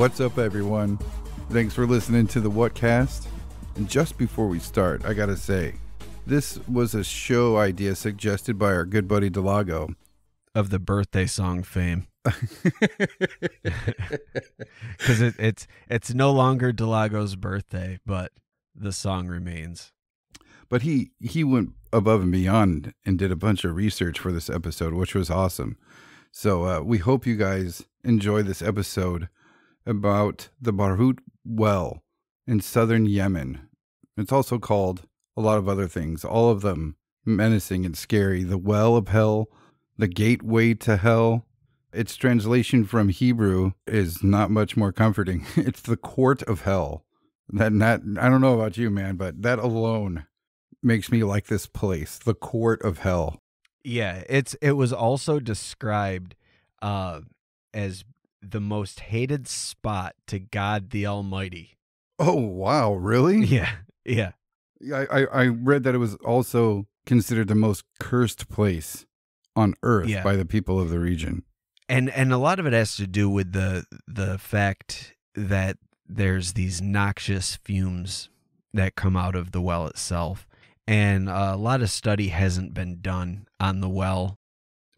What's up, everyone? Thanks for listening to the Whatcast. And just before we start, I gotta say, this was a show idea suggested by our good buddy Dilago. Of the birthday song fame. Because it's no longer Dilago's birthday, but the song remains. But he went above and beyond and did a bunch of research for this episode, which was awesome. So we hope you guys enjoy this episode about the Barhout Well in southern Yemen. It's also called a lot of other things, all of them menacing and scary. The Well of Hell, the Gateway to Hell. Its translation from Hebrew is not much more comforting. It's the Court of Hell. I don't know about you, man, but that alone makes me like this place, the Court of Hell. Yeah, it was also described as the most hated spot to God the Almighty. Oh, wow, really? Yeah. I read that it was also considered the most cursed place on earth by the people of the region. And a lot of it has to do with the fact that there's these noxious fumes that come out of the well itself. And a lot of study hasn't been done on the well,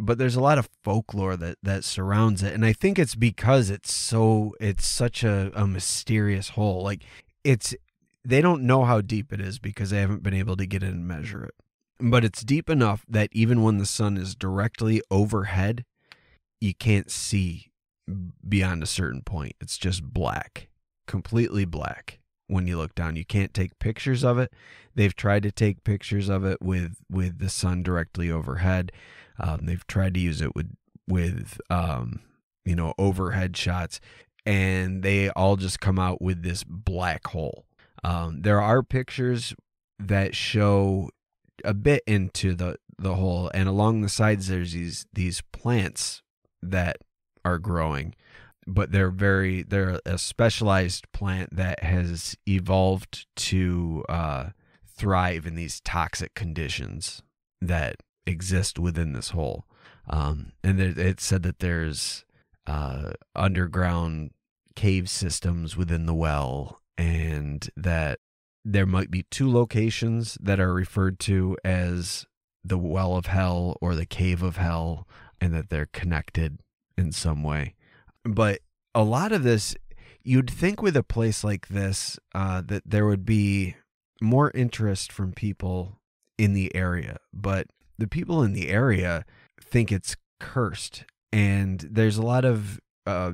but there's a lot of folklore that surrounds it. And I think it's because it's such a mysterious hole. Like they don't know how deep it is because they haven't been able to get in and measure it. But it's deep enough that even when the sun is directly overhead, you can't see beyond a certain point. It's just black, completely black. When you look down, you can't take pictures of it. They've tried to take pictures of it with the sun directly overhead. They've tried to use it with overhead shots, and they all just come out with this black hole. There are pictures that show a bit into the hole, and along the sides there's these plants that are growing. But they're a specialized plant that has evolved to thrive in these toxic conditions that exist within this hole. And it said that there's underground cave systems within the well, and that there might be two locations that are referred to as the Well of Hell or the Cave of Hell, and that they're connected in some way. But a lot of this, you'd think with a place like this, that there would be more interest from people in the area. But the people in the area think it's cursed. And there's a lot of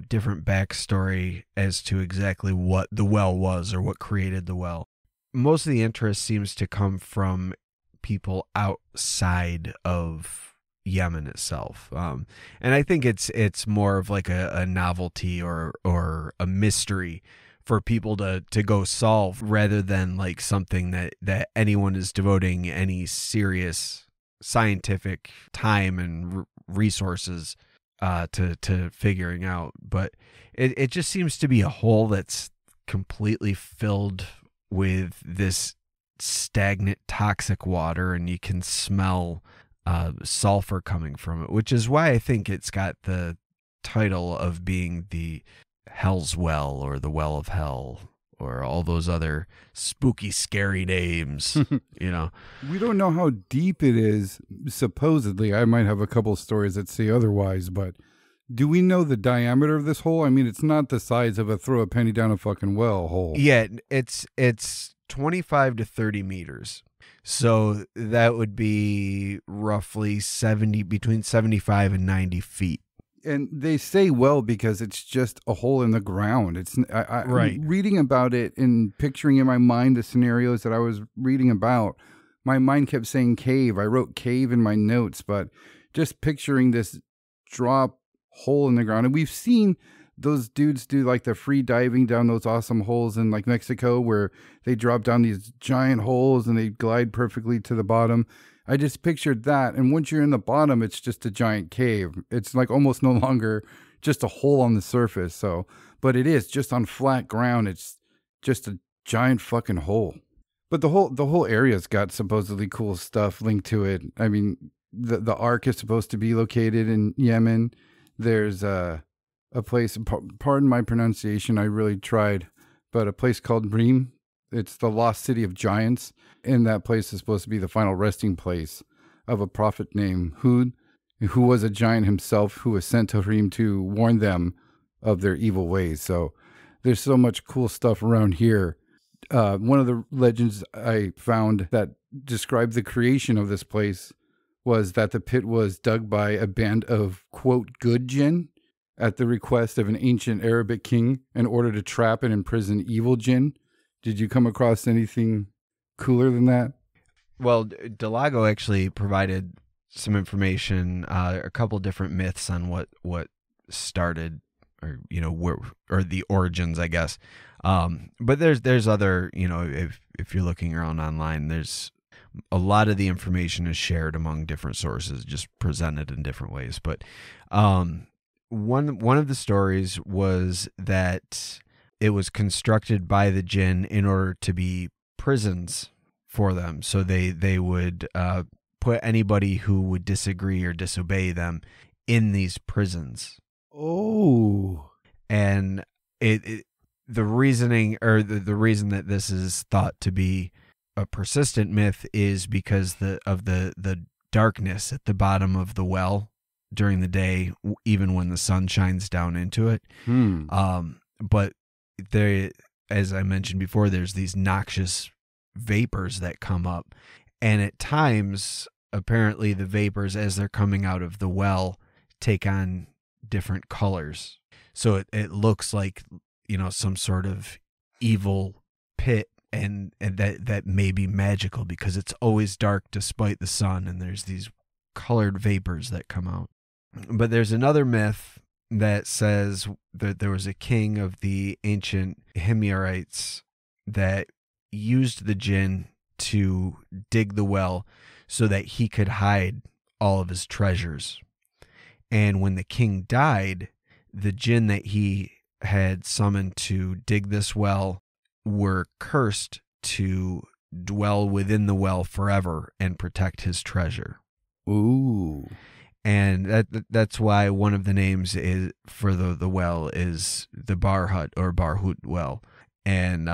different backstory as to exactly what the well was or what created the well. Most of the interest seems to come from people outside of Yemen itself, and I think it's more of like a novelty or a mystery for people to go solve, rather than like something that anyone is devoting any serious scientific time and resources to figuring out. But it just seems to be a hole that's completely filled with this stagnant toxic water, and you can smell sulfur coming from it, which is why I think it's got the title of being the Hell's Well or the Well of Hell or all those other spooky, scary names. We don't know how deep it is. Supposedly, I might have a couple stories that say otherwise, but do we know the diameter of this hole? I mean, it's not the size of a throw a penny down a fucking well hole. Yeah, it's 25 to 30 meters. So that would be roughly between 75 and 90 feet. And they say well because it's just a hole in the ground. Right. Reading about it and picturing in my mind the scenarios that I was reading about, my mind kept saying cave. I wrote cave in my notes, but just picturing this drop hole in the ground. And we've seen those dudes do like the free diving down those awesome holes in like Mexico where they drop down these giant holes and they glide perfectly to the bottom. I just pictured that. And once you're in the bottom, it's just a giant cave. It's like almost no longer just a hole on the surface. So, but it is just on flat ground. It's just a giant fucking hole. But the whole area's got supposedly cool stuff linked to it. I mean, the Ark is supposed to be located in Yemen. There's a place, pardon my pronunciation, I really tried, but a place called Bream. It's the lost city of giants. And that place is supposed to be the final resting place of a prophet named Hud, who was a giant himself, who was sent to Reem to warn them of their evil ways. So there's so much cool stuff around here. One of the legends I found that described the creation of this place was that the pit was dug by a band of, quote, good jinn at the request of an ancient Arabic king in order to trap and imprison evil jinn. Did you come across anything cooler than that? Well, Dilago actually provided some information, a couple different myths on what started, or or the origins, I guess. But there's other, if you're looking around online, there's a lot of the information is shared among different sources, just presented in different ways. But one of the stories was that it was constructed by the jinn in order to be prisons for them. So they would put anybody who would disagree or disobey them in these prisons. Oh. And the reasoning, or the reason that this is thought to be a persistent myth is because of the darkness at the bottom of the well during the day, even when the sun shines down into it. But there, as I mentioned before, there's these noxious vapors that come up, and at times, apparently, the vapors, as they're coming out of the well, take on different colors. So it looks like, some sort of evil pit, and that may be magical because it's always dark despite the sun, and there's these colored vapors that come out. But there's another myth that says that there was a king of the ancient Himyarites that used the jinn to dig the well so that he could hide all of his treasures. And when the king died, the jinn that he had summoned to dig this well were cursed to dwell within the well forever and protect his treasure. Ooh. And that's why one of the names is for the well is the Barhout or Barhout Well. And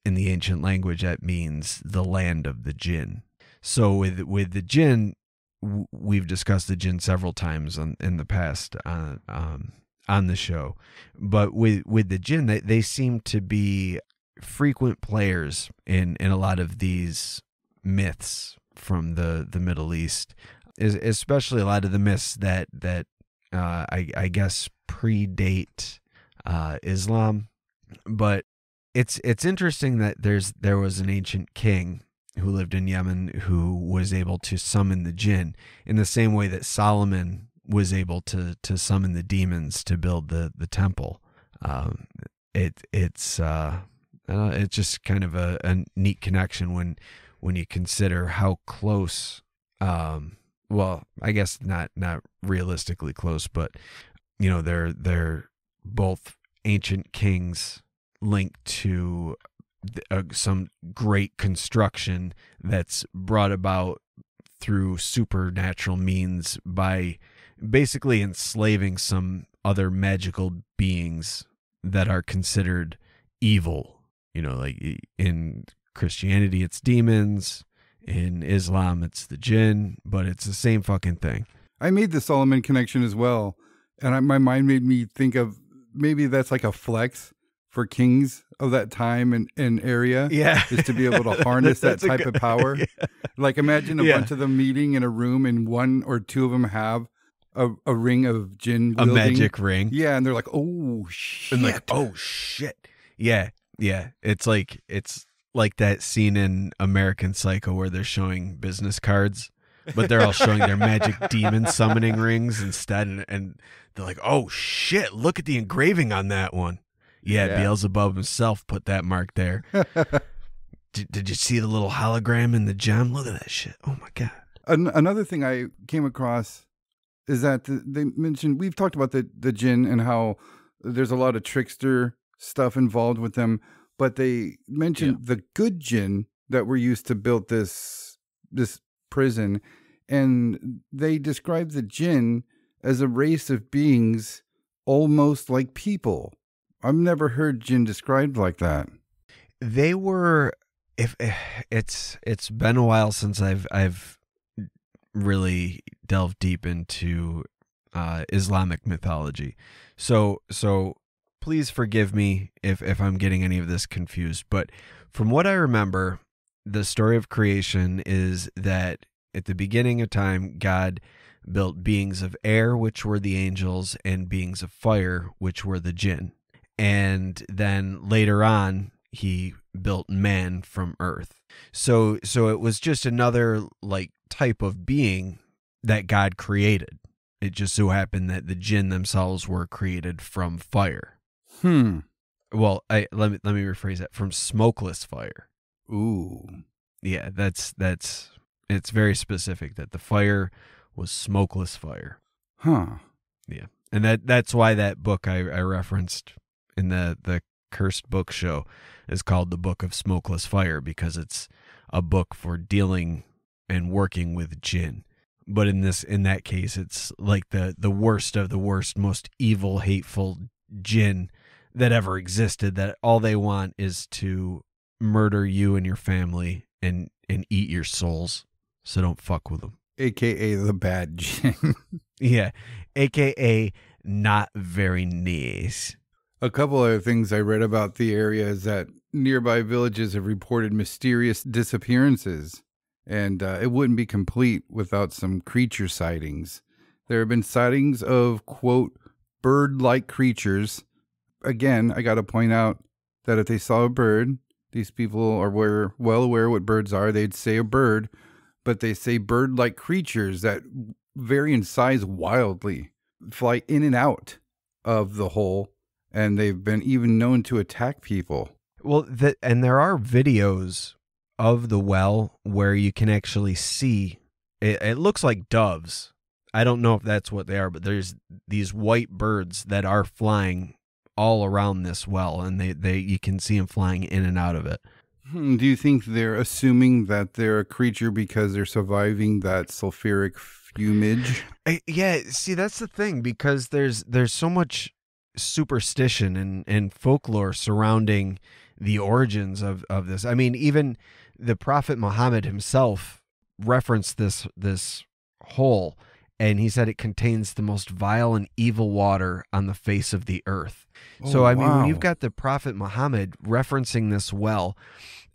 in the ancient language, that means the land of the jinn. So with the jinn, we've discussed the jinn several times in the past on the show. But with the jinn, they seem to be frequent players in a lot of these myths from the Middle East, especially a lot of the myths that I guess predate Islam. But it's interesting that there was an ancient king who lived in Yemen who was able to summon the jinn in the same way that Solomon was able to summon the demons to build the temple. It's just kind of a neat connection when you consider how close, well, I guess not realistically close, but they're both ancient kings linked to some great construction that's brought about through supernatural means by basically enslaving some other magical beings that are considered evil. Like in Christianity, it's demons. In Islam, it's the jinn, but it's the same fucking thing. I made the Solomon connection as well. And my mind made me think of maybe that's like a flex for kings of that time and area. Yeah. Is to be able to harness that type of power. Yeah. Like imagine a bunch of them meeting in a room and one or two of them have a ring of jinn wielding. A magic ring. Yeah. And they're like, oh, shit. And like, oh, shit. Yeah. Yeah. It's like that scene in American Psycho where they're showing business cards, but they're all showing their magic demon summoning rings instead. And they're like, oh, shit, look at the engraving on that one. Yeah. Beelzebub himself put that mark there. Did you see the little hologram in the gem? Look at that shit. Oh, my God. Another thing I came across is that they mentioned, we've talked about the jinn and how there's a lot of trickster stuff involved with them. But they mentioned the good jinn that were used to build this prison, and they described the jinn as a race of beings almost like people. I've never heard jinn described like that. They were, if it's been a while since I've really delved deep into Islamic mythology. So please forgive me if I'm getting any of this confused, but from what I remember, the story of creation is that at the beginning of time, God built beings of air, which were the angels, and beings of fire, which were the jinn. And then later on, he built man from earth. So it was just another like type of being that God created. It just so happened that the jinn themselves were created from fire. Well, let me rephrase that, from smokeless fire. Ooh. Yeah, that's it's very specific that the fire was smokeless fire. Huh. Yeah. And that's why that book I referenced in the Cursed Book Show is called The Book of Smokeless Fire, because it's a book for dealing and working with jinn. But in that case, it's like the worst of the worst, most evil, hateful jinn that ever existed, that all they want is to murder you and your family and eat your souls. So don't fuck with them. AKA the bad jinn. Yeah. AKA not very nice. A couple other things I read about the area is that nearby villages have reported mysterious disappearances, and it wouldn't be complete without some creature sightings. There have been sightings of, quote, bird-like creatures. Again, I got to point out that if they saw a bird, these people are well aware what birds are. They'd say a bird, but they say bird-like creatures that vary in size wildly, fly in and out of the hole, and they've been even known to attack people. Well, and there are videos of the well where you can actually see, it looks like doves. I don't know if that's what they are, but there's these white birds that are flying all around this well, and they you can see them flying in and out of it. Do you think they're assuming that they're a creature because they're surviving that sulfuric fumage? Yeah, see, that's the thing, because there's so much superstition and folklore surrounding the origins of this. I mean, even the Prophet Muhammad himself referenced this hole, and he said it contains the most vile and evil water on the face of the earth. So, I mean, when you've got the Prophet Muhammad referencing this well,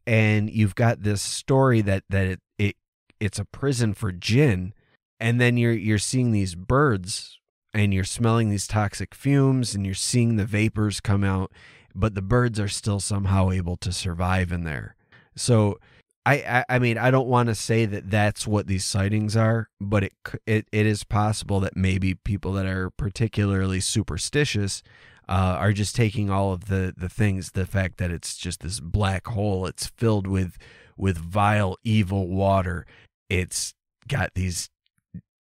and you've got this story that it's a prison for jinn, and then you're seeing these birds, and you're smelling these toxic fumes, and you're seeing the vapors come out, but the birds are still somehow able to survive in there. So I mean, I don't want to say that that's what these sightings are, but it is possible that maybe people that are particularly superstitious are just taking all of the things, the fact that it's just this black hole, it's filled with vile, evil water. It's got these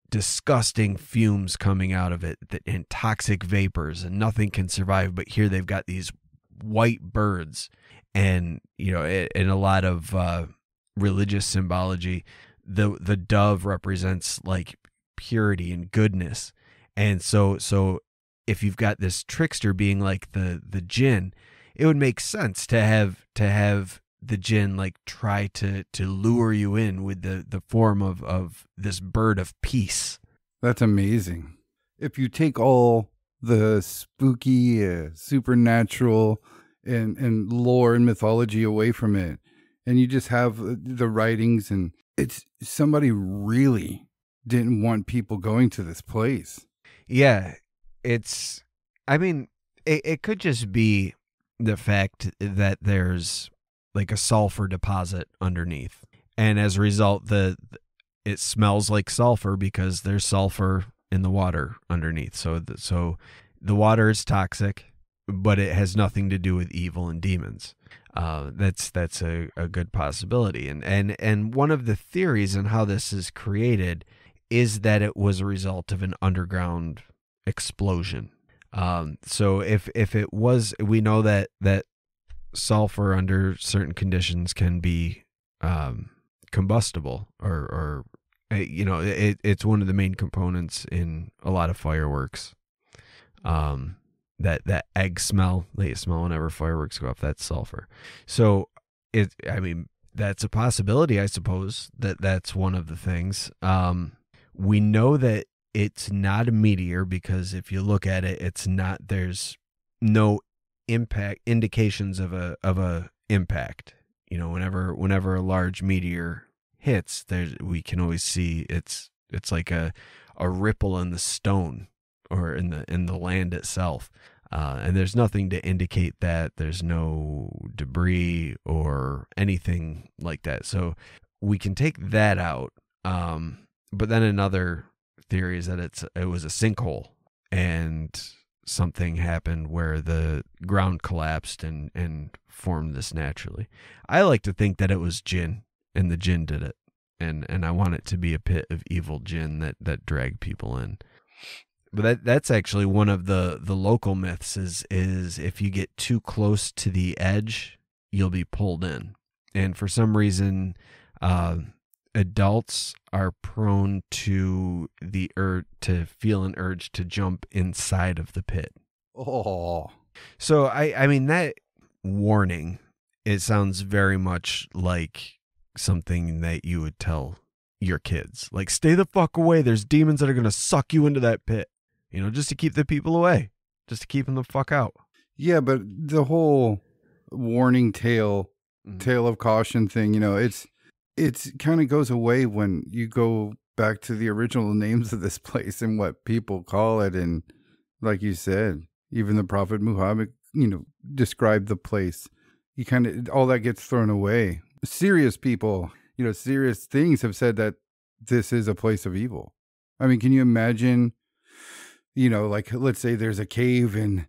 disgusting fumes coming out of it and toxic vapors, and nothing can survive. But here they've got these white birds, and in a lot of religious symbology, the dove represents like purity and goodness. And so if you've got this trickster being like the jinn, it would make sense to have the jinn like try to lure you in with the form of this bird of peace. That's amazing. If you take all the spooky, supernatural, and lore and mythology away from it, and you just have the writings, and it's somebody really didn't want people going to this place. Yeah, I mean, it could just be the fact that there's like a sulfur deposit underneath, and as a result, it smells like sulfur because there's sulfur in the water underneath. So the water is toxic, but it has nothing to do with evil and demons. That's a good possibility. And one of the theories on how this is created is that it was a result of an underground explosion. So if it was, we know that sulfur under certain conditions can be combustible, or it's one of the main components in a lot of fireworks. That egg smell that you smell whenever fireworks go off, that's sulfur. So I mean, that's a possibility, I suppose, that's one of the things. We know that it's not a meteor because if you look at it, it's not, there's no indications of a impact. You know, whenever a large meteor hits, we can always see it's like a ripple in the stone or in the land itself. And there's nothing to indicate that. There's no debris or anything like that. So we can take that out. But then another theory is that it was a sinkhole and something happened where the ground collapsed and formed this naturally. I like to think that it was jinn and the jinn did it. And I want it to be a pit of evil jinn that drag people in. But that's actually one of the local myths is if you get too close to the edge, you'll be pulled in. And for some reason, adults are prone to to feel an urge to jump inside of the pit. Oh. So I mean, that warning, it sounds very much like something that you would tell your kids. Like, stay the fuck away. There's demons that are going to suck you into that pit. You know, just to keep the people away, just to keep them the fuck out. Yeah, but the whole warning tale of caution thing, you know, it's kind of goes away when you go back to the original names of this place and what people call it. And like you said, even the Prophet Muhammad, you know, described the place. You kind of, all that gets thrown away. Serious people, you know, serious things have said that this is a place of evil. I mean, can you imagine, you know, like, let's say there's a cave in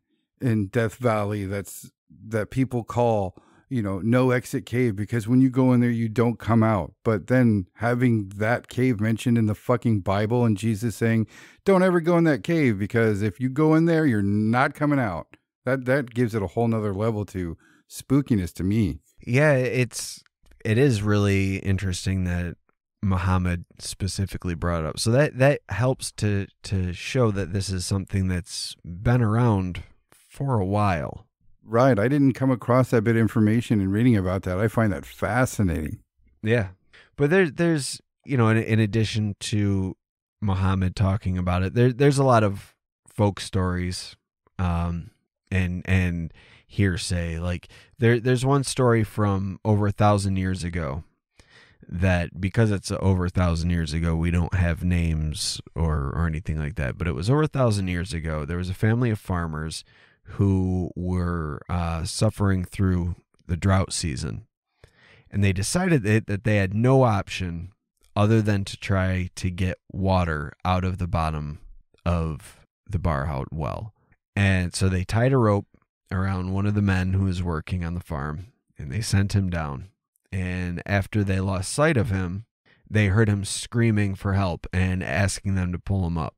Death Valley that people call, you know, no exit cave, because when you go in there, you don't come out. But then having that cave mentioned in the fucking Bible and Jesus saying, don't ever go in that cave because if you go in there, you're not coming out. That gives it a whole nother level to spookiness to me. Yeah, it is really interesting that Muhammad specifically brought it up. So that helps to show that this is something that's been around for a while. Right. I didn't come across that bit of information in reading about that. I find that fascinating. Yeah. But there's you know, in addition to Muhammad talking about it, there's a lot of folk stories and hearsay. Like there's one story from over 1,000 years ago that, because it's over 1,000 years ago, we don't have names or anything like that. But it was over 1,000 years ago. There was a family of farmers who were suffering through the drought season. And they decided that they had no option other than to try to get water out of the bottom of the Barhout Well. And so they tied a rope around one of the men who was working on the farm, and they sent him down. And after they lost sight of him, they heard him screaming for help and asking them to pull him up.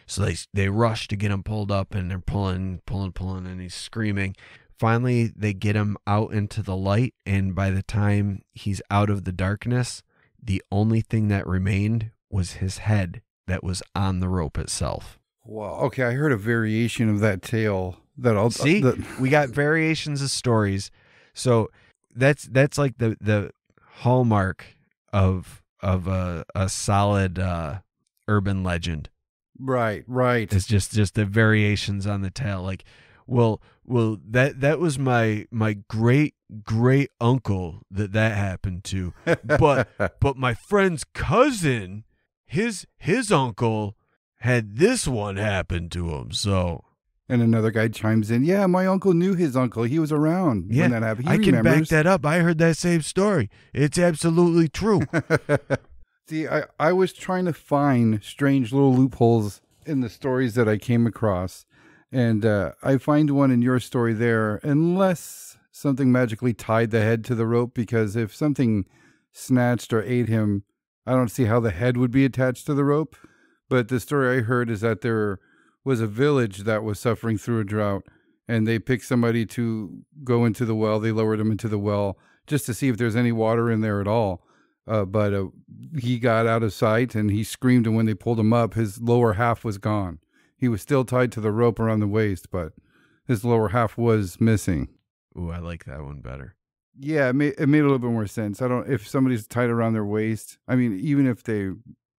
So they rush to get him pulled up, and they're pulling, and he's screaming. Finally, they get him out into the light, and by the time he's out of the darkness, the only thing that remained was his head that was on the rope itself. Wow. Okay, I heard a variation of that tale. We got variations of stories. So that's like the hallmark of a solid urban legend. Right. It's just the variations on the tale. Like, well, that was my great uncle that happened to, but my friend's cousin, his uncle had this one happen to him. So. And another guy chimes in, yeah, my uncle knew his uncle. He was around when that happened. He can back that up. I heard that same story. It's absolutely true. See, I was trying to find strange little loopholes in the stories that I came across. And I find one in your story there, unless something magically tied the head to the rope, because if something snatched or ate him, I don't see how the head would be attached to the rope. But the story I heard is that there was a village that was suffering through a drought, and they picked somebody to go into the well. They lowered him into the well just to see if there's any water in there at all. But he got out of sight, and he screamed, and when they pulled him up, his lower half was gone. He was still tied to the rope around the waist, but his lower half was missing. Ooh, I like that one better. Yeah, it made a little bit more sense. If somebody's tied around their waist, I mean, even if they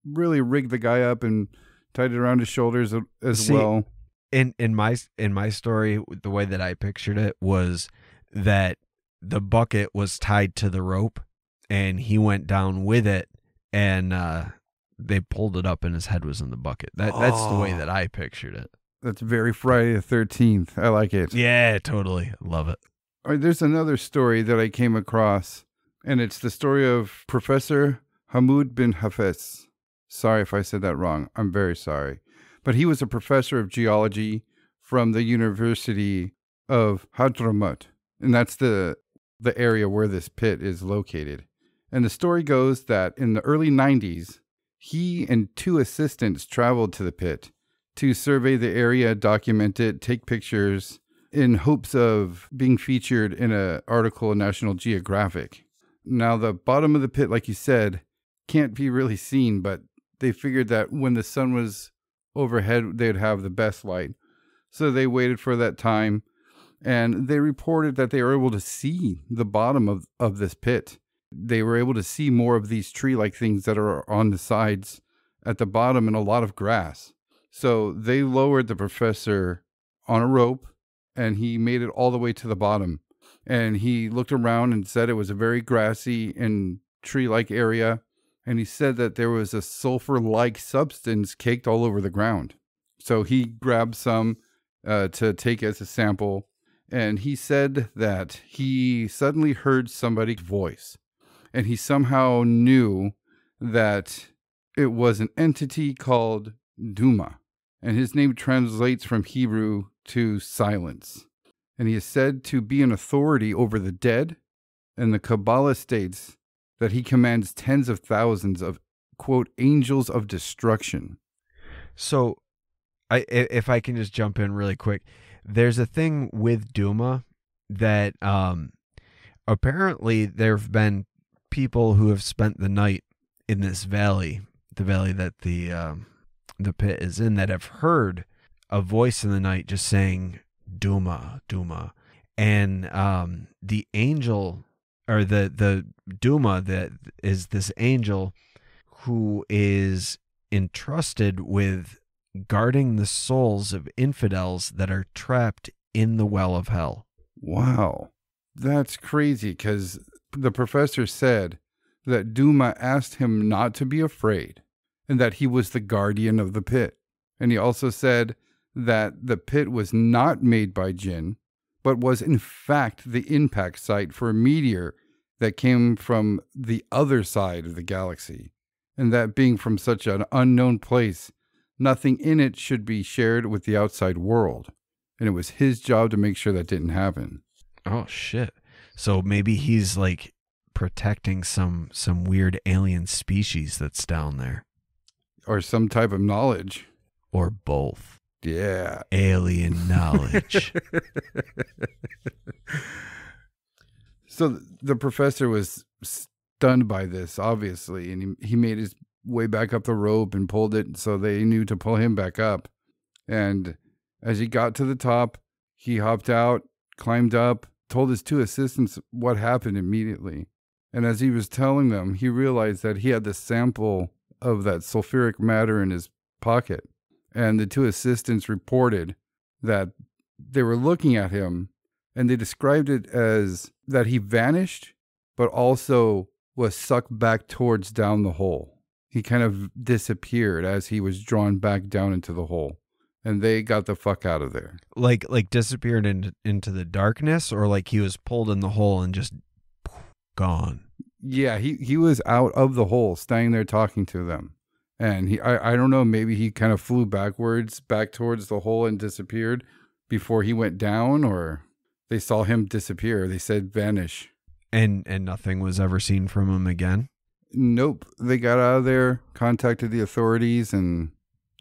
really rigged the guy up and tied it around his shoulders as well. In my story, the way that I pictured it was that the bucket was tied to the rope, and he went down with it, and they pulled it up, and his head was in the bucket. That's the way that I pictured it. That's very Friday the 13th. I like it. Yeah, totally. Love it. All right, there's another story that I came across, and it's the story of Professor Hamoud bin Hafez. Sorry if I said that wrong. I'm very sorry. But he was a professor of geology from the University of Hadramaut, and that's the area where this pit is located. And the story goes that in the early 90s, he and 2 assistants traveled to the pit to survey the area, document it, take pictures, in hopes of being featured in an article in National Geographic. Now, the bottom of the pit, like you said, can't be really seen, but they figured that when the sun was overhead, they'd have the best light. So they waited for that time, and they reported that they were able to see the bottom of this pit. They were able to see more of these tree-like things that are on the sides at the bottom and a lot of grass. So they lowered the professor on a rope, and he made it all the way to the bottom. And he looked around and said it was a very grassy and tree-like area. And he said that there was a sulfur-like substance caked all over the ground. So he grabbed some to take as a sample. And he said that he suddenly heard somebody's voice. And he somehow knew that it was an entity called Duma. And his name translates from Hebrew to silence. And he is said to be an authority over the dead, and the Kabbalah states that he commands tens of thousands of, quote, angels of destruction. So, if I can just jump in really quick, there's a thing with Duma that apparently there have been people who have spent the night in this valley, the valley that the pit is in, that have heard a voice in the night just saying Duma, Duma. And the angel, or the Duma, that is this angel who is entrusted with guarding the souls of infidels that are trapped in the well of hell. Wow. That's crazy, because the professor said that Duma asked him not to be afraid and that he was the guardian of the pit. And he also said that the pit was not made by jinn, but was in fact the impact site for a meteor that came from the other side of the galaxy. And that being from such an unknown place, nothing in it should be shared with the outside world. And it was his job to make sure that didn't happen. Oh, shit. So maybe he's like protecting some weird alien species that's down there. Or some type of knowledge. Or both. Yeah. Alien knowledge. So the professor was stunned by this, obviously, and he made his way back up the rope and pulled it, so they knew to pull him back up. And as he got to the top, he hopped out, climbed up, told his 2 assistants what happened immediately. And as he was telling them, he realized that he had the sample of that sulfuric matter in his pocket. And the 2 assistants reported that they were looking at him, and they described it as that he vanished, but also was sucked back towards down the hole. He kind of disappeared as he was drawn back down into the hole. And they got the fuck out of there. Like disappeared into the darkness, or like he was pulled in the hole and just gone? Yeah, he was out of the hole, standing there talking to them. And I don't know, maybe he kind of flew backwards, back towards the hole and disappeared before he went down, or they saw him disappear. They said vanish. And nothing was ever seen from him again? Nope. They got out of there, contacted the authorities, and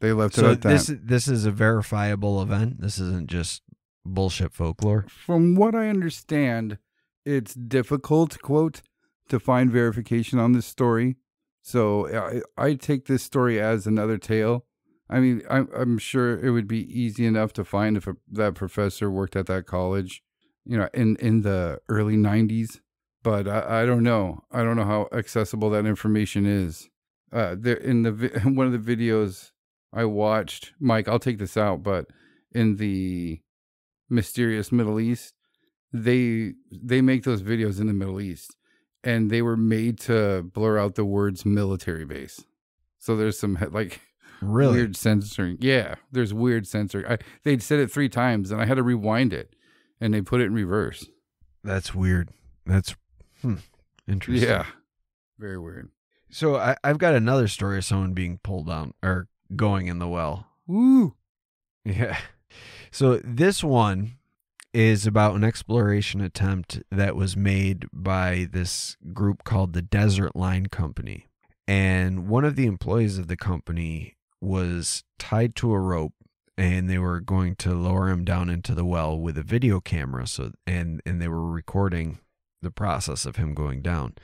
they left it at that. So this is a verifiable event? This isn't just bullshit folklore? From what I understand, it's difficult, quote, to find verification on this story. So I take this story as another tale. I mean, I'm sure it would be easy enough to find if that professor worked at that college, in the early 90s. But I don't know. I don't know how accessible that information is. There in one of the videos I watched, Mike, I'll take this out, but in the mysterious Middle East, they make those videos in the Middle East, and they were made to blur out the words military base. So there's some Really? weird censoring. Yeah, there's weird censoring. They'd said it 3 times, and I had to rewind it, and they put it in reverse. That's weird. That's interesting. Yeah, very weird. So I've got another story of someone being pulled down or going in the well. Woo! Yeah. So this one is about an exploration attempt that was made by this group called the Desert Line Company. And one of the employees of the company was tied to a rope, and they were going to lower him down into the well with a video camera. And they were recording the process of him going down.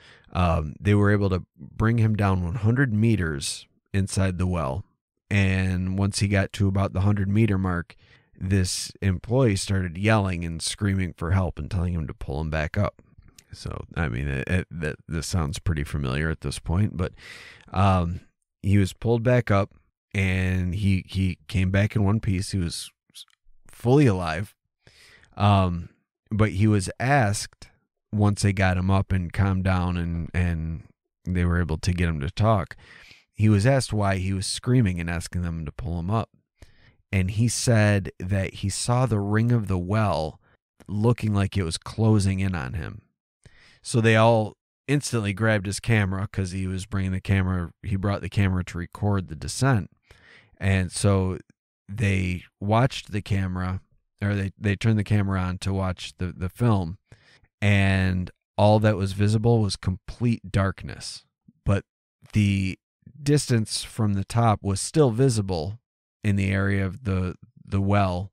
They were able to bring him down 100 meters inside the well. And once he got to about the 100-meter mark, this employee started yelling and screaming for help and telling him to pull him back up. So, I mean, this sounds pretty familiar at this point, but he was pulled back up, and he came back in one piece. He was fully alive. But he was asked, once they got him up and calmed down and they were able to get him to talk, he was asked why he was screaming and asking them to pull him up. And he said that he saw the ring of the well looking like it was closing in on him. So they all instantly grabbed his camera because he was bringing the camera. He brought the camera to record the descent. And so they watched the camera, or they turned the camera on to watch the film. And all that was visible was complete darkness. But the distance from the top was still visible in the area of the well.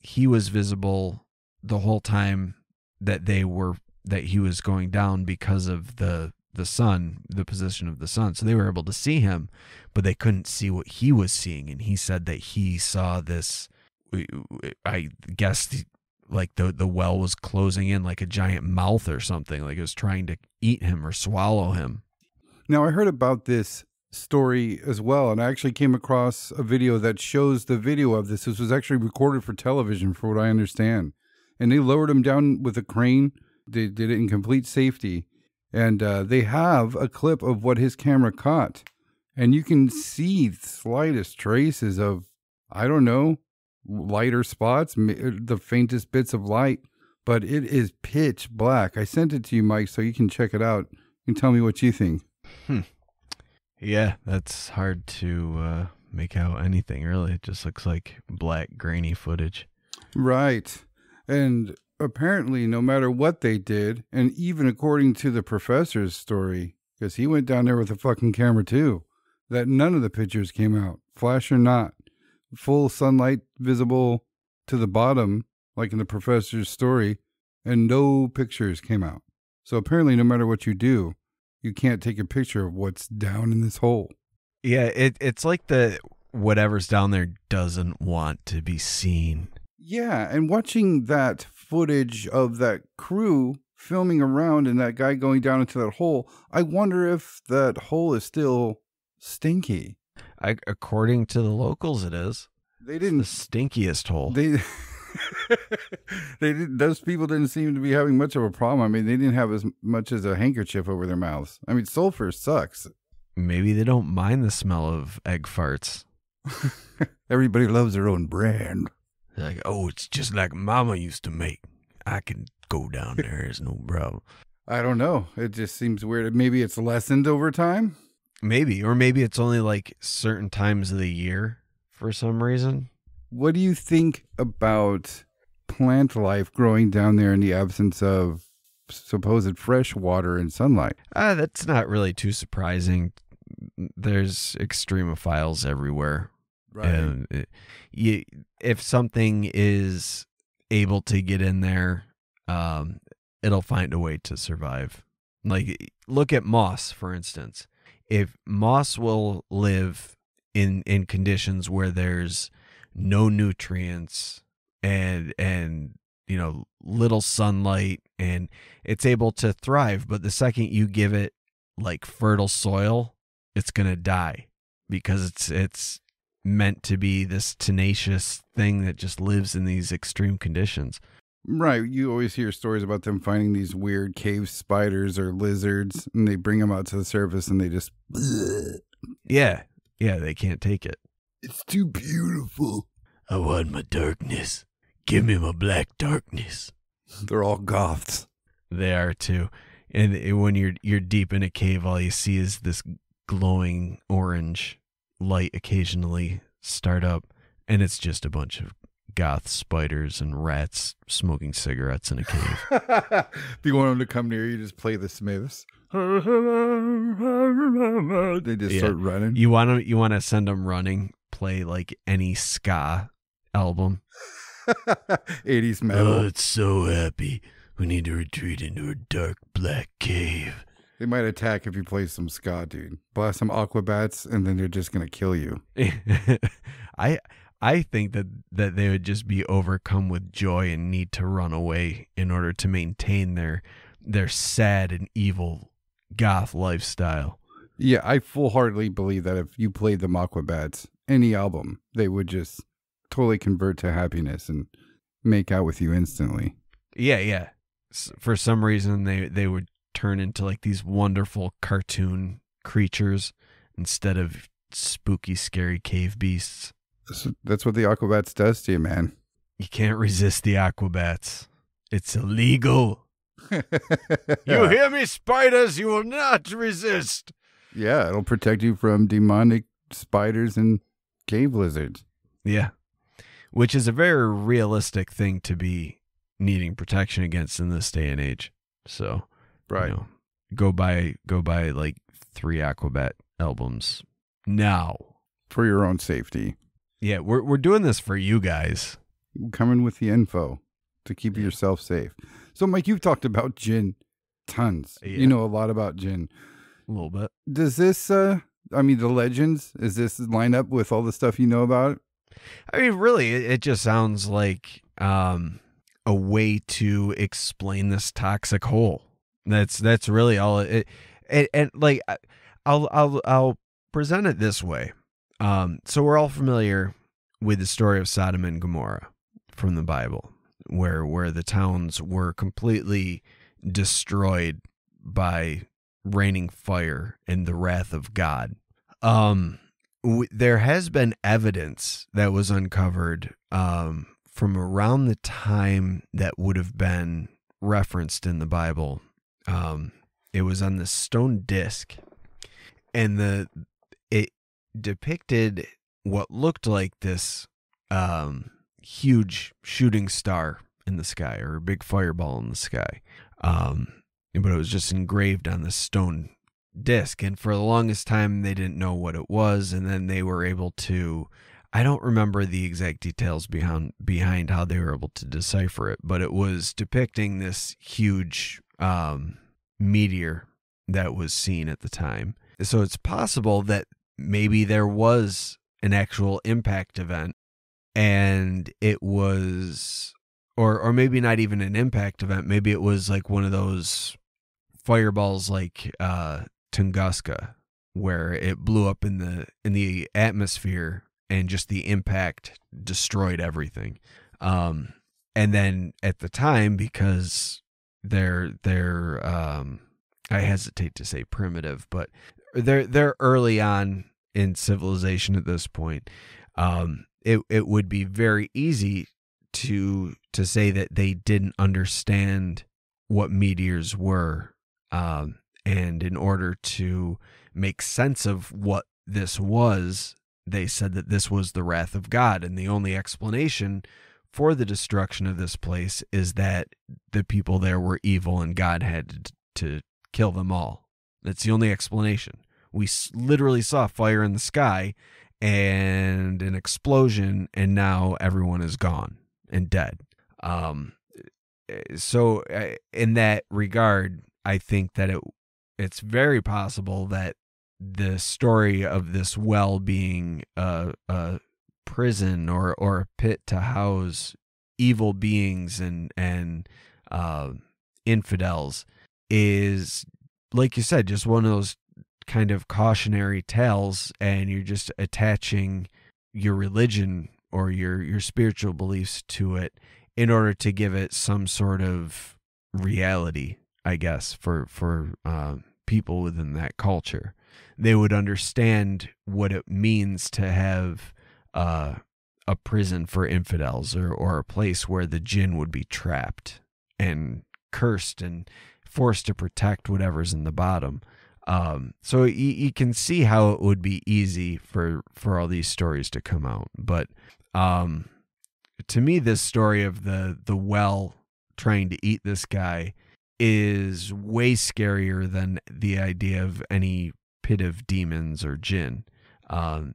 He was visible the whole time that he was going down because of the sun, the position of the sun. So they were able to see him, but they couldn't see what he was seeing. And he said that he saw this, I guess, like the well was closing in like a giant mouth or something, like it was trying to eat him or swallow him. Now, I heard about this story as well, and I actually came across a video that shows the video of this. This was actually recorded for television, for what I understand. And they lowered him down with a crane. They did it in complete safety. And they have a clip of what his camera caught. And you can see the slightest traces of, I don't know, lighter spots, the faintest bits of light. But it is pitch black. I sent it to you, Mike, so you can check it out. You can tell me what you think. Yeah, that's hard to make out anything, really. It just looks like black, grainy footage. Right. And apparently, no matter what they did, and even according to the professor's story, because he went down there with a fucking camera too, that none of the pictures came out, flash or not. Full sunlight visible to the bottom, like in the professor's story, and no pictures came out. So apparently, no matter what you do, you can't take a picture of what's down in this hole. Yeah, it's like whatever's down there doesn't want to be seen. Yeah, and watching that footage of that crew filming around and that guy going down into that hole, I wonder if that hole is still stinky. According to the locals, it is. They didn't. It's the stinkiest hole. Those people didn't seem to be having much of a problem. I mean, they didn't have as much as a handkerchief over their mouths. I mean, sulfur sucks. Maybe they don't mind the smell of egg farts. Everybody loves their own brand. They're like, oh, it's just like Mama used to make. I can go down there. It's no problem. I don't know. It just seems weird. Maybe it's lessened over time. Maybe. Or maybe it's only like certain times of the year for some reason. What do you think about plant life growing down there in the absence of supposed fresh water and sunlight? That's not really too surprising. There's extremophiles everywhere. Right. And if something is able to get in there, it'll find a way to survive. Like, look at moss, for instance. If moss will live in conditions where there's no nutrients and little sunlight, and it's able to thrive. But the second you give it like fertile soil, it's gonna die, because it's meant to be this tenacious thing that just lives in these extreme conditions. Right. You always hear stories about them finding these weird cave spiders or lizards, and they bring them out to the surface and they just... Yeah, they can't take it. It's too beautiful. I want my darkness. Give me my black darkness. They're all goths. They are too. And when you're deep in a cave, all you see is this glowing orange light occasionally start up, and it's just a bunch of goth spiders and rats smoking cigarettes in a cave. If you want them to come near you, just play the Smiths. They just start running. You want to send them running, play like any ska album. 80s metal. Oh, it's so happy. We need to retreat into a dark black cave. They might attack if you play some ska, dude. Blast some aquabats, and then they're just going to kill you. I think that they would just be overcome with joy and need to run away in order to maintain their sad and evil goth lifestyle. Yeah, I full-heartedly believe that if you played them aquabats, any album, they would just totally convert to happiness and make out with you instantly. Yeah. For some reason, they would turn into like these wonderful cartoon creatures instead of spooky, scary cave beasts. That's what the aquabats does to you, man. You can't resist the aquabats. It's illegal. You hear me, spiders? You will not resist. Yeah, it'll protect you from demonic spiders and cave lizards. Yeah, which is a very realistic thing to be needing protection against in this day and age. So, right, go buy like 3 aquabat albums now for your own safety. Yeah, we're doing this for you guys. Coming with the info to keep yourself safe. So, Mike, you've talked about gin tons. Yeah. You know a lot about gin. A little bit. Does this, the legends, is this line up with all the stuff you know about it? I mean, really, it just sounds like a way to explain this toxic hole. That's really all it. And like, I'll present it this way. So we're all familiar with the story of Sodom and Gomorrah from the Bible, where the towns were completely destroyed by raining fire and the wrath of God. There has been evidence that was uncovered from around the time that would have been referenced in the Bible. It was on the stone disc, and it depicted what looked like this huge shooting star in the sky, or a big fireball in the sky. But it was just engraved on the stone disc, and for the longest time they didn't know what it was, and then they were able to, I don't remember the exact details behind how they were able to decipher it, but it was depicting this huge meteor that was seen at the time. So it's possible that maybe there was an actual impact event, and it was, or maybe not even an impact event. Maybe it was like one of those fireballs like Tunguska, where it blew up in the atmosphere, and just the impact destroyed everything. And then at the time, because they're I hesitate to say primitive, but they're early on in civilization at this point. It would be very easy to say that they didn't understand what meteors were, and in order to make sense of what this was, they said that this was the wrath of God, and the only explanation for the destruction of this place is that the people there were evil and God had to kill them all. That's the only explanation. We literally saw fire in the sky and an explosion, and now everyone is gone and dead. So in that regard, I think that it's very possible that the story of this well being a prison or a pit to house evil beings and infidels is, like you said, just one of those kind of cautionary tales, and you're just attaching your religion or your spiritual beliefs to it in order to give it some sort of reality, I guess, for people within that culture. They would understand what it means to have a prison for infidels, or a place where the jinn would be trapped and cursed and forced to protect whatever's in the bottom. So you can see how it would be easy for all these stories to come out. But to me, this story of the well trying to eat this guy is way scarier than the idea of any pit of demons or jinn.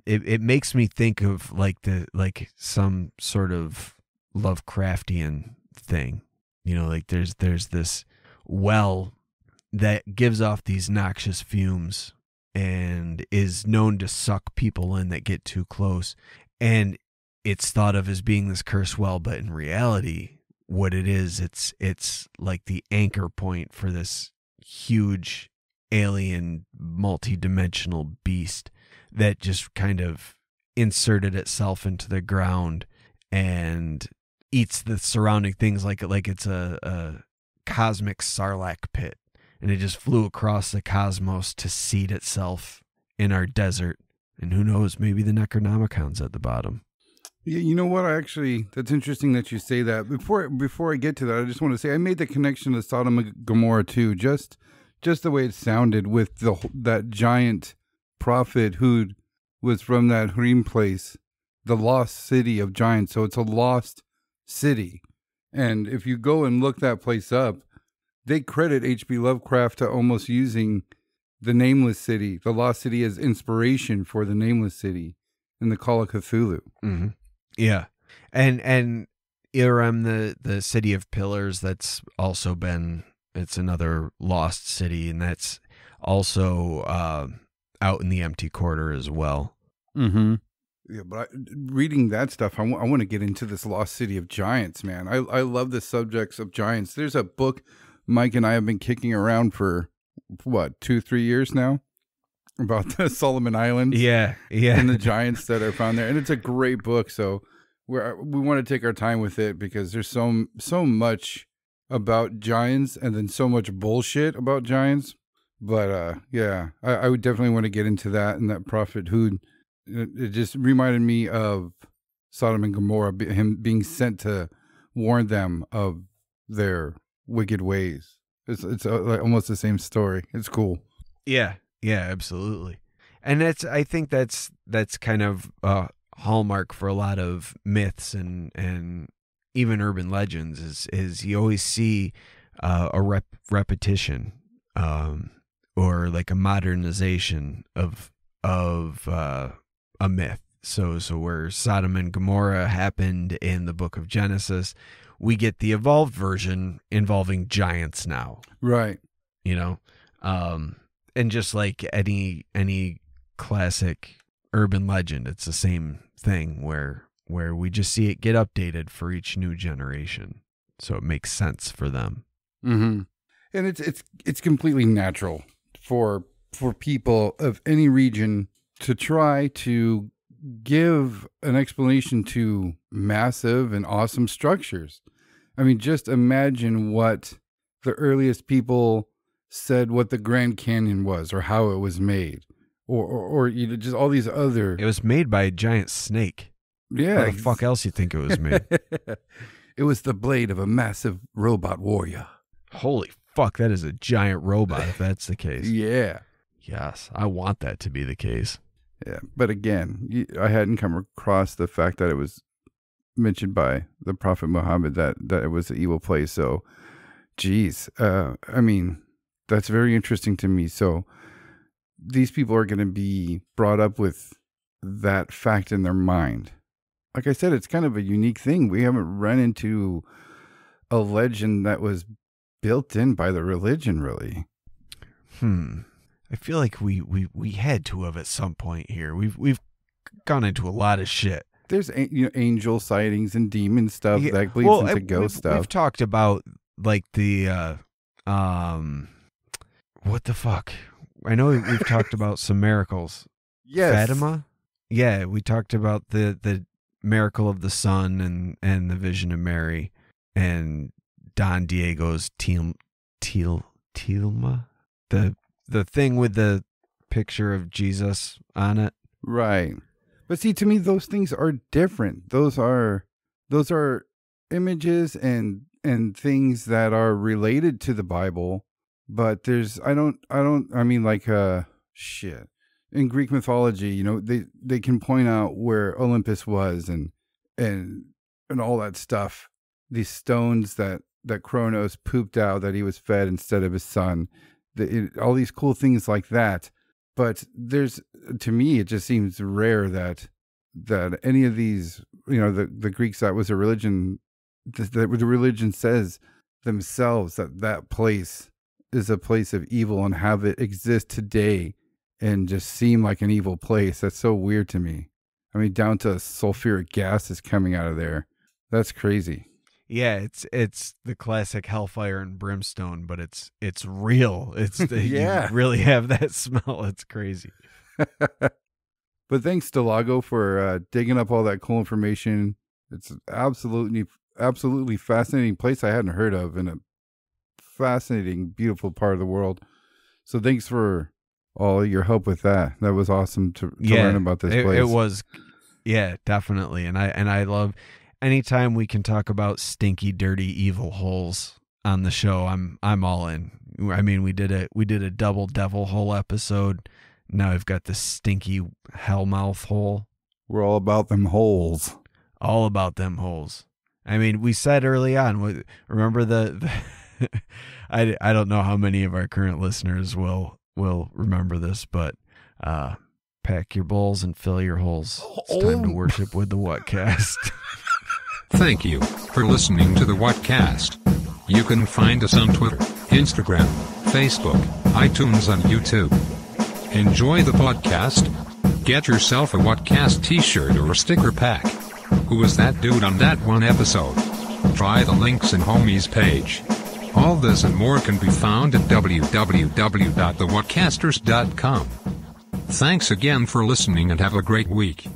It makes me think of like some sort of Lovecraftian thing. You know, like there's this well that gives off these noxious fumes and is known to suck people in that get too close. And it's thought of as being this cursed well, but in reality, what it is, it's like the anchor point for this huge alien multi-dimensional beast that just kind of inserted itself into the ground and eats the surrounding things like it's a cosmic sarlacc pit. And it just flew across the cosmos to seed itself in our desert. And who knows, maybe the Necronomicon's at the bottom. Yeah, you know what? That's interesting that you say that. Before I get to that, I just want to say I made the connection to Sodom and Gomorrah too. Just the way it sounded with that giant prophet who was from that Hurim place, the lost city of giants. So it's a lost city. And if you go and look that place up, they credit H.P. Lovecraft to almost using the Nameless City, the Lost City, as inspiration for the Nameless City in the Call of Cthulhu. Mm-hmm. Yeah. And Iram, the City of Pillars, that's also it's another lost city, and that's also out in the Empty Quarter as well. Mm-hmm. Yeah, but reading that stuff, I want to get into this Lost City of Giants, man. I love the subjects of giants. There's a book Mike and I have been kicking around for, 2-3 years now, about the Solomon Islands. Yeah. And the giants that are found there. And it's a great book. So we want to take our time with it because there's so much about giants and then so much bullshit about giants. But yeah, I would definitely want to get into that. And that prophet Hud, it just reminded me of Sodom and Gomorrah, him being sent to warn them of their wicked ways. It's almost the same story. It's cool. Yeah, absolutely. And I think that's kind of a hallmark for a lot of myths and even urban legends is you always see a repetition or like a modernization of a myth. So where Sodom and Gomorrah happened in the book of Genesis, we get the evolved version involving giants now. Right. You know? And just like any classic urban legend, it's the same thing where we just see it get updated for each new generation. So it makes sense for them. Mm-hmm. And it's completely natural for people of any region to try to give an explanation to massive and awesome structures. I mean, just imagine what the earliest people said what the Grand Canyon was, or how it was made, or you know, just all these other. It was made by a giant snake. Yeah. How the fuck else you think it was made? It was the blade of a massive robot warrior. Holy fuck, that is a giant robot if that's the case. Yeah. Yes, I want that to be the case. Yeah, but again, I hadn't come across the fact that it was mentioned by the Prophet Muhammad that it was an evil place. So, geez, I mean, that's very interesting to me. So, these people are going to be brought up with that fact in their mind. Like I said, it's kind of a unique thing. We haven't run into a legend that was built in by the religion, really. I feel like we had to have at some point here. We've gone into a lot of shit. There's angel sightings and demon stuff that bleeds into ghost stuff. We've talked about like the what the fuck? I know we've talked about some miracles. Yes. Fatima? Yeah, we talked about the miracle of the sun and the vision of Mary and Don Diego's Tilma. The thing with the picture of Jesus on it. Right. But see, to me, those things are different. Those are images and things that are related to the Bible. But there's, I mean, like, shit. In Greek mythology, they can point out where Olympus was and all that stuff. These stones that Kronos pooped out that he was fed instead of his son. All these cool things like that. But to me, it just seems rare that any of these, the Greeks, that was a religion, that the religion says themselves that place is a place of evil and have it exist today and just seem like an evil place. That's so weird to me. I mean, down to sulfuric gas is coming out of there. That's crazy. Yeah, it's the classic hellfire and brimstone, but it's real. It's yeah. You really have that smell. It's crazy. But thanks, Dilago, for digging up all that cool information. It's absolutely fascinating place I hadn't heard of, and a fascinating, beautiful part of the world. So thanks for all your help with that. That was awesome to learn about this place. It was, yeah, definitely. And I love anytime we can talk about stinky, dirty, evil holes on the show. I'm all in. I mean, we did a double devil hole episode. Now we've got the stinky hellmouth hole. We're all about them holes. All about them holes. I mean, we said early on, remember the I don't know how many of our current listeners will remember this, but pack your bowls and fill your holes. It's time to worship with the Whatcast. Thank you for listening to the Whatcast. You can find us on Twitter, Instagram, Facebook, iTunes, and YouTube. Enjoy the podcast. Get yourself a Whatcast t-shirt or a sticker pack. Who was that dude on that one episode? Try the links in Homie's page. All this and more can be found at www.thewhatcasters.com. Thanks again for listening and have a great week.